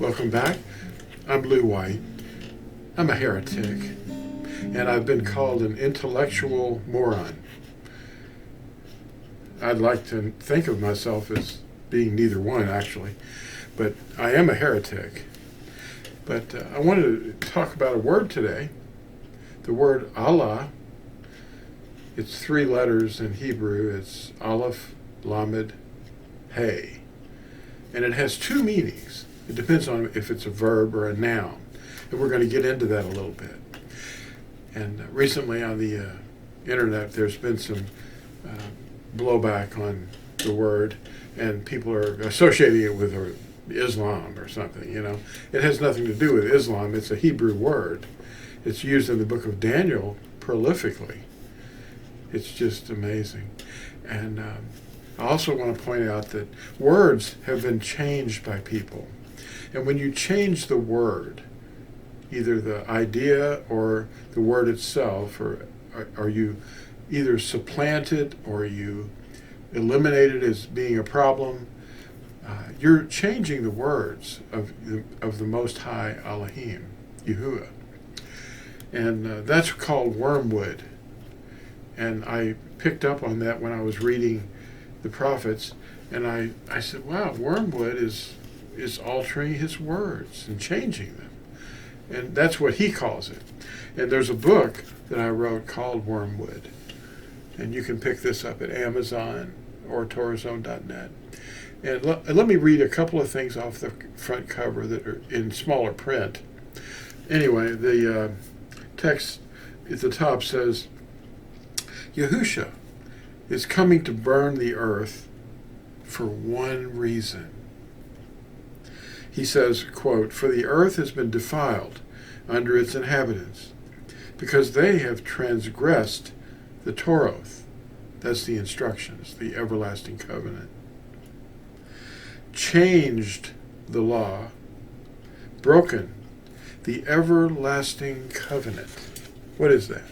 Welcome back. I'm Lew White. I'm a heretic, and I've been called an intellectual moron. I'd like to think of myself as being neither one, actually, but I am a heretic. But I wanted to talk about a word today, the word Alah. It's 3 letters in Hebrew. It's Aleph, Lamed, Hey. And it has 2 meanings. It depends on if it's a verb or a noun. And we're going to get into that a little bit. And recently on the internet, there's been some blowback on the word, and people are associating it with Islam or something, you know. It has nothing to do with Islam. It's a Hebrew word. It's used in the book of Daniel prolifically. It's just amazing. And I also want to point out that words have been changed by people. And when you change the word, either the idea or the word itself, or you either supplant it or you eliminate it as being a problem, you're changing the words of the Most High Elohim, Yahuwah. And that's called wormwood. And I picked up on that when I was reading the prophets, and I said, wow, wormwood is altering his words and changing them. And that's what he calls it. And there's a book that I wrote called Wormwood. And you can pick this up at Amazon or TorahZone.net. And let me read a couple of things off the front cover that are in smaller print. Anyway, the text at the top says, Yahusha is coming to burn the earth for one reason. He says, quote, for the earth has been defiled under its inhabitants, because they have transgressed the Torah. That's the instructions, the everlasting covenant. Changed the law, broken the everlasting covenant. What is that?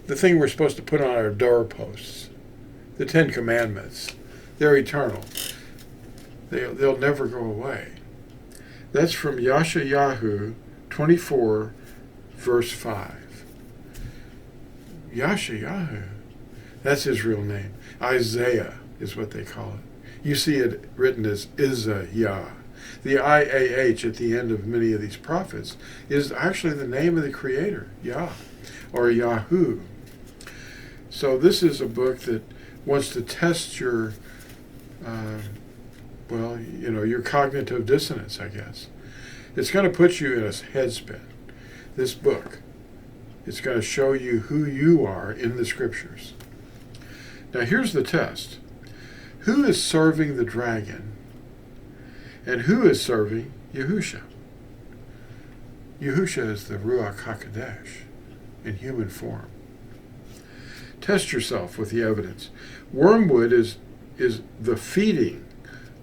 The thing we're supposed to put on our doorposts. The 10 Commandments. They're eternal. They'll never go away. That's from Yeshayahu 24, verse 5. Yeshayahu, that's his real name. Isaiah is what they call it. You see it written as Isaiah. The IAH at the end of many of these prophets is actually the name of the Creator, Yah, or Yahu. So this is a book that wants to test your your cognitive dissonance, I guess. It's going to put you in a headspin. This book, it's going to show you who you are in the scriptures. Now here's the test. Who is serving the dragon? And who is serving Yahusha? Yahusha is the Ruach HaKodesh in human form. Test yourself with the evidence. Wormwood is the feeding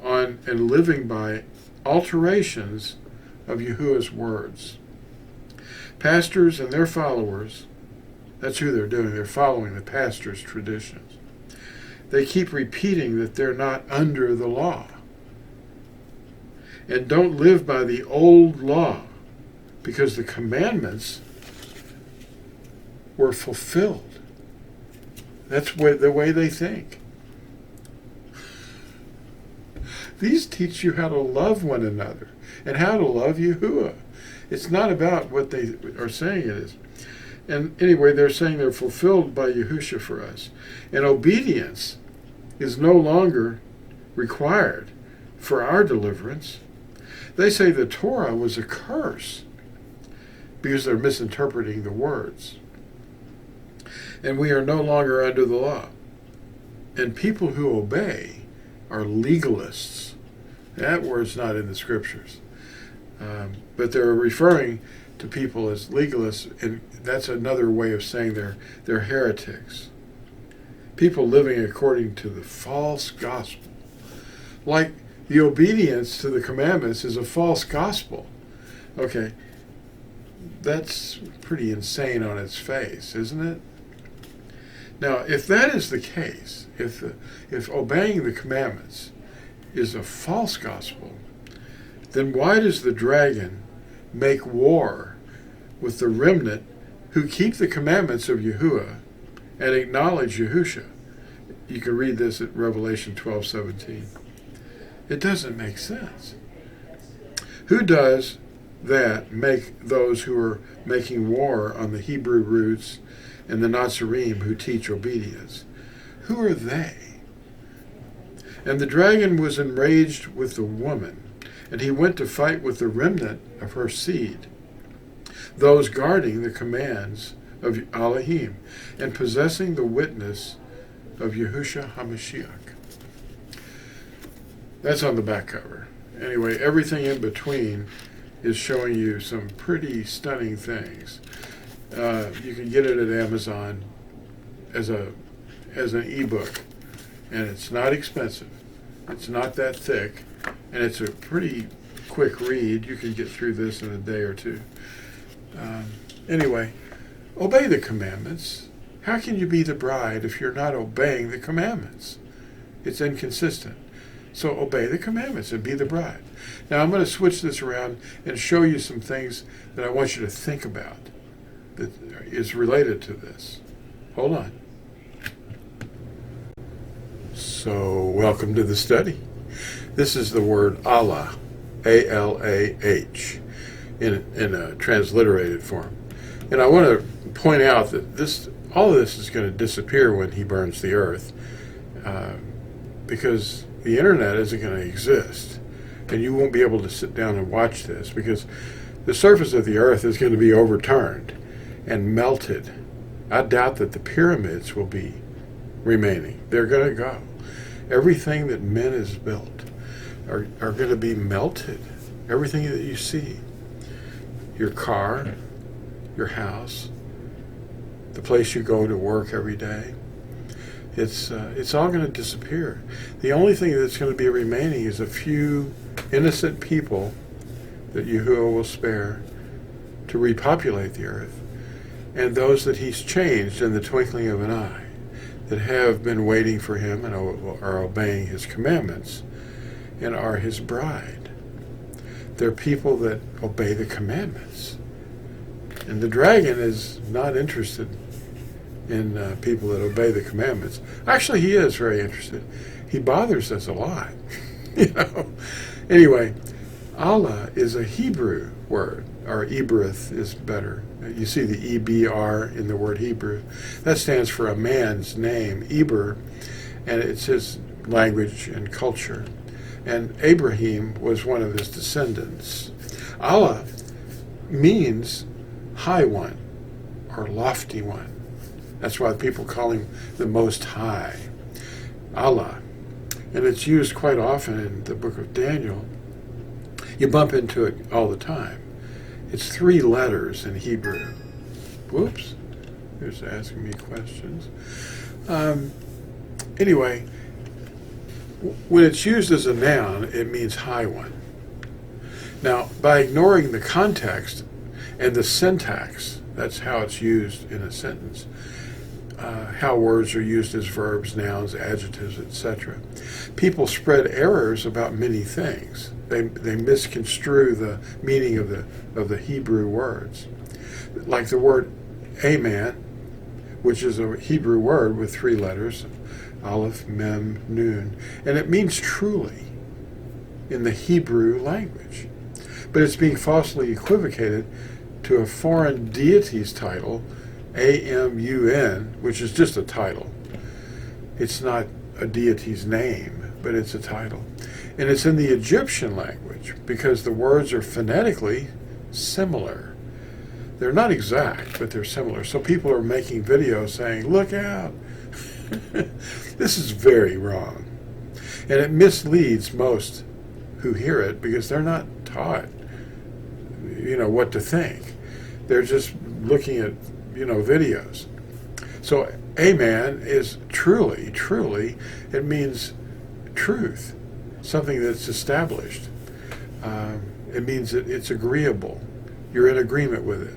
on and living by alterations of Yahuwah's words. Pastors and their followers, that's who they're doing. They're following the pastor's traditions. They keep repeating that they're not under the law and don't live by the old law because the commandments were fulfilled. That's the way they think. These teach you how to love one another and how to love Yahuwah. It's not about what they are saying it is. And anyway, they're saying they're fulfilled by Yahusha for us. And obedience is no longer required for our deliverance. They say the Torah was a curse because they're misinterpreting the words. And we are no longer under the law. And people who obey are legalists. That word's not in the scriptures. But they're referring to people as legalists, and that's another way of saying they're heretics. People living according to the false gospel. Like the obedience to the commandments is a false gospel. Okay, that's pretty insane on its face, isn't it? Now, if that is the case, if obeying the commandments is a false gospel, Then why does the dragon make war with the remnant who keep the commandments of Yahuwah and acknowledge Yahusha? You can read this at Revelation 12:17. It doesn't make sense. Who does that make those who are making war on the Hebrew roots and the Natsarim who teach obedience? Who are they? And the dragon was enraged with the woman, and he went to fight with the remnant of her seed, those guarding the commands of Elohim and possessing the witness of Yahusha HaMashiach. That's on the back cover. Anyway, everything in between is showing you some pretty stunning things. You can get it at Amazon as an ebook, and it's not expensive. It's not that thick, and it's a pretty quick read. You can get through this in a day or two. Anyway, obey the commandments. How can you be the bride if you're not obeying the commandments? It's inconsistent. So obey the commandments and be the bride. Now I'm going to switch this around and show you some things that I want you to think about that is related to this. Hold on. So welcome to the study. This is the word Alah, A-L-A-H, in a transliterated form. And I want to point out that all of this is going to disappear when he burns the earth, because the internet isn't going to exist, and you won't be able to sit down and watch this, because the surface of the earth is going to be overturned and melted. I doubt that the pyramids will be remaining. They're going to go. Everything that men has built are going to be melted. Everything that you see, your car, your house, the place you go to work every day, it's all going to disappear. The only thing that's going to be remaining is a few innocent people that Yahuwah will spare to repopulate the earth, and those that he's changed in the twinkling of an eye, that have been waiting for him and are obeying his commandments and are his bride. They're people that obey the commandments. And the dragon is not interested in people that obey the commandments. Actually, he is very interested. He bothers us a lot. Anyway, Allah is a Hebrew word, or Ebrith is better. You see the EBR in the word Hebrew. That stands for a man's name, Eber, and it's his language and culture. And Abraham was one of his descendants. Allah means high one or lofty one. That's why people call him the Most High, Allah. And it's used quite often in the book of Daniel. You bump into it all the time. It's 3 letters in Hebrew. Whoops, there's asking me questions. Anyway, when it's used as a noun, it means high one. Now, by ignoring the context and the syntax, that's how it's used in a sentence, how words are used as verbs, nouns, adjectives, etc. People spread errors about many things. They misconstrue the meaning of the Hebrew words. Like the word amen, which is a Hebrew word with 3 letters, Aleph, Mem, Nun, and it means truly in the Hebrew language. But it's being falsely equivocated to a foreign deity's title, A-M-U-N, which is just a title. It's not a deity's name, but it's a title. And it's in the Egyptian language because the words are phonetically similar. They're not exact, but they're similar. So people are making videos saying, look out. This is very wrong. And it misleads most who hear it because they're not taught, what to think. They're just looking at, videos. So amen is truly, it means truth, something that's established. It means that it's agreeable. You're in agreement with it.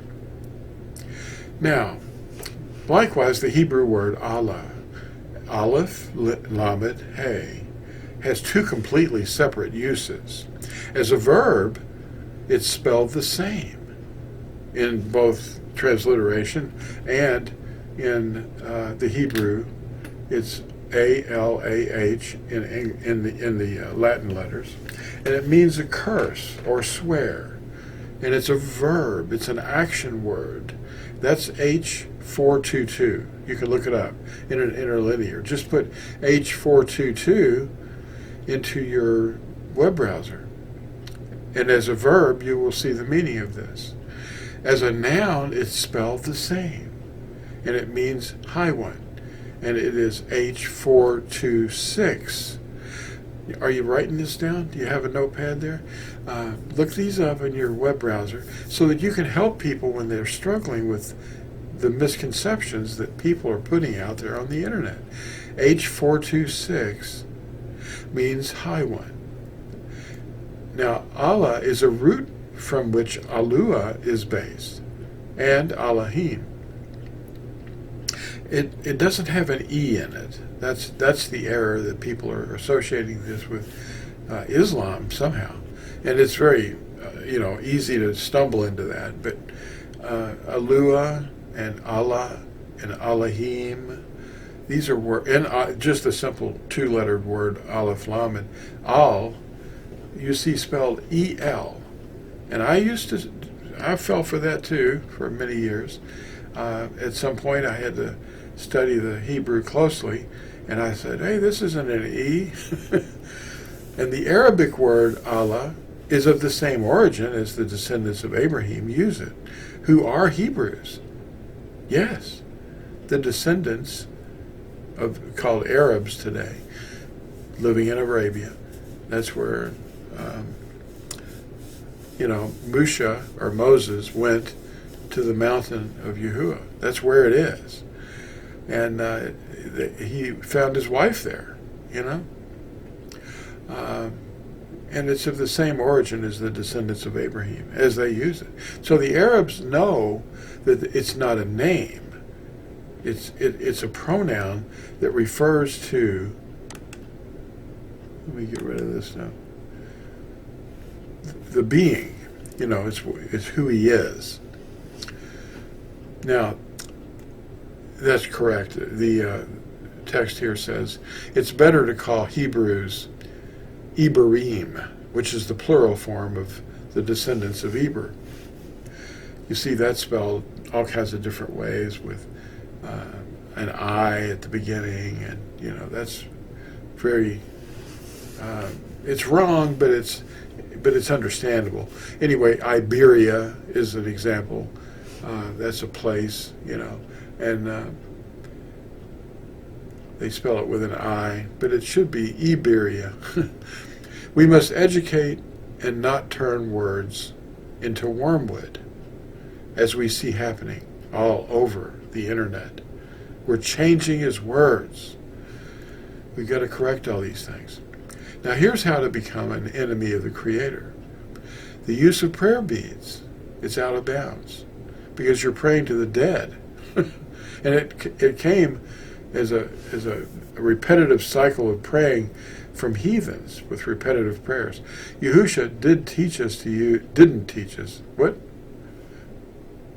Now, likewise, the Hebrew word Allah, Aleph, Lamed, Hey, has 2 completely separate uses. As a verb, it's spelled the same in both transliteration and in the Hebrew. It's ALAH in the Latin letters, and it means a curse or swear, and it's a verb. It's an action word. That's H422. You can look it up in an interlinear. Just put H422 into your web browser, and as a verb, you will see the meaning of this. As a noun, it's spelled the same, and it means high one, and it is H426. Are you writing this down? Do you have a notepad there? Look these up in your web browser so that you can help people when they're struggling with the misconceptions that people are putting out there on the internet. H426 means high one. Now, Allah is a root from which Alua is based, and Elohim. It doesn't have an E in it. That's the error that people are associating this with Islam somehow, and it's very easy to stumble into that. But Alua and Allah and Elohim, these are words, and just a simple two-lettered word, Aleph Lam, and Al, you see spelled E-L. And I fell for that too for many years. At some point I had to study the Hebrew closely, and I said, hey, this isn't an E. And the Arabic word Allah is of the same origin as the descendants of Abraham use it, who are Hebrews. Yes, the descendants of called Arabs today, living in Arabia. That's where Musha or Moses went to the mountain of Yahuwah. That's where it is. And he found his wife there, and it's of the same origin as the descendants of Abraham, as they use it. So the Arabs know that it's not a name. It's a pronoun that refers to, let me get rid of this now, the being. It's who he is. Now, that's correct. The text here says it's better to call Hebrews Iberim, which is the plural form of the descendants of Eber. You see that spelled all kinds of different ways with an I at the beginning, and that's very. It's wrong, but it's understandable. Anyway, Iberia is an example. That's a place, and they spell it with an I, but it should be Iberia. We must educate and not turn words into wormwood, as we see happening all over the internet. We're changing his words. We've got to correct all these things. Now here's how to become an enemy of the Creator. The use of prayer beads. It's out of bounds because you're praying to the dead. And it came as a repetitive cycle of praying from heathens with repetitive prayers. Yahusha didn't teach us. What?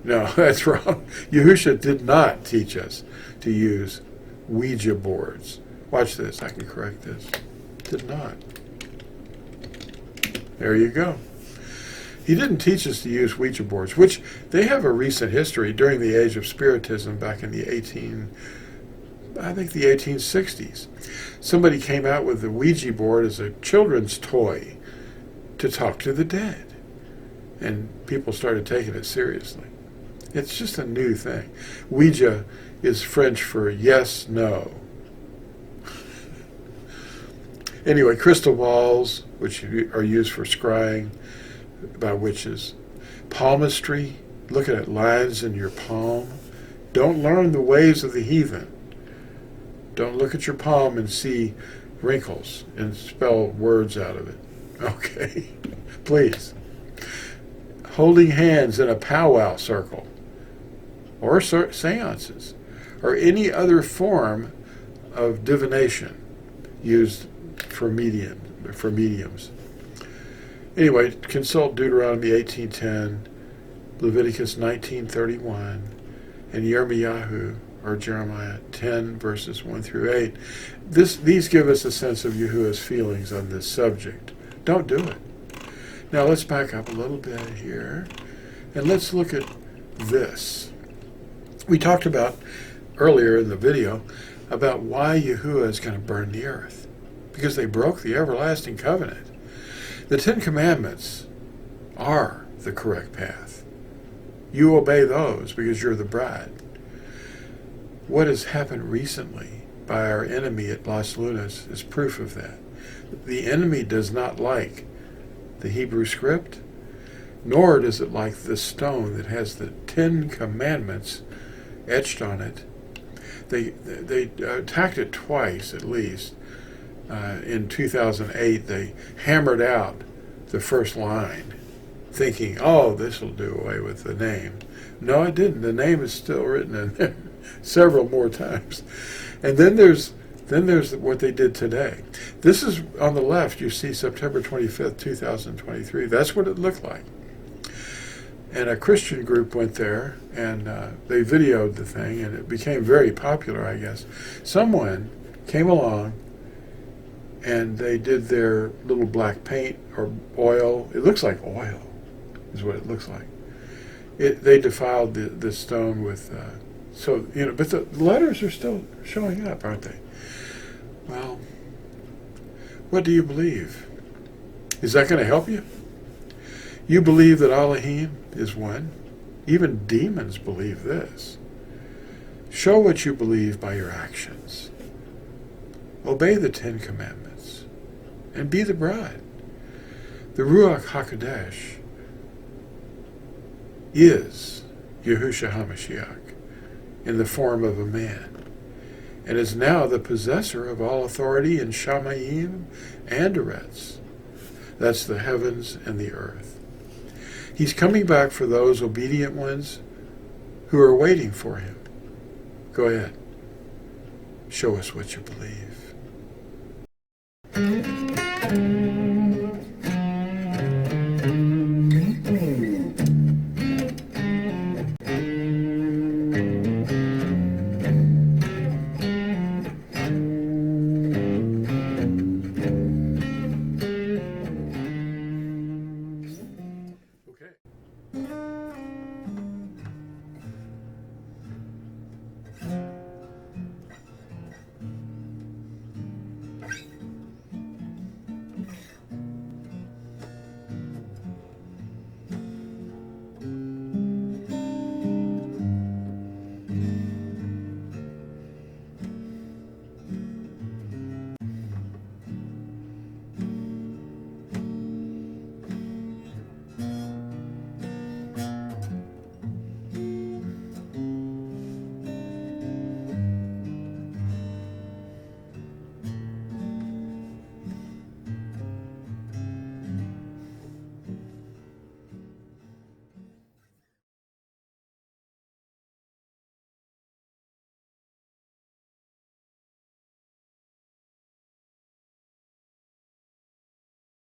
No, that's wrong. Yahusha did not teach us to use Ouija boards. Watch this. I can correct this. Did not. There you go. He didn't teach us to use Ouija boards, which they have a recent history during the age of Spiritism back in the 1860s. Somebody came out with the Ouija board as a children's toy to talk to the dead, and people started taking it seriously. It's just a new thing. Ouija is French for yes, no. Anyway, crystal balls, which are used for scrying by witches. Palmistry, looking at lines in your palm. Don't learn the ways of the heathen. Don't look at your palm and see wrinkles and spell words out of it. Okay, please. Holding hands in a powwow circle, or seances, or any other form of divination used for mediums. Anyway, consult Deuteronomy 18:10, Leviticus 19:31, and Yirmiyahu, or Jeremiah 10, verses 1 through 8. These give us a sense of Yahuwah's feelings on this subject. Don't do it. Now let's back up a little bit here, and let's look at this. We talked about earlier in the video about why Yahuwah is going to burn the earth, because they broke the everlasting covenant. The Ten Commandments are the correct path. You obey those because you're the bride. What has happened recently by our enemy at Las Lunas is proof of that. The enemy does not like the Hebrew script, nor does it like the stone that has the Ten Commandments etched on it. They attacked it twice at least. In 2008, they hammered out the first line, thinking, oh, this will do away with the name. No, it didn't. The name is still written in there several more times. And then there's what they did today. This is on the left. You see September 25th, 2023. That's what it looked like. And a Christian group went there, and they videoed the thing, and it became very popular, I guess. Someone came along, and they did their little black paint or oil. It looks like oil, is what it looks like. They defiled the stone with, but the letters are still showing up, aren't they? Well, what do you believe? Is that going to help you? You believe that Elohim is one. Even demons believe this. Show what you believe by your actions. Obey the Ten Commandments and be the bride. The Ruach HaKodesh is Yahushua HaMashiach in the form of a man, and is now the possessor of all authority in Shamayim and Eretz. That's the heavens and the earth. He's coming back for those obedient ones who are waiting for him. Go ahead. Show us what you believe.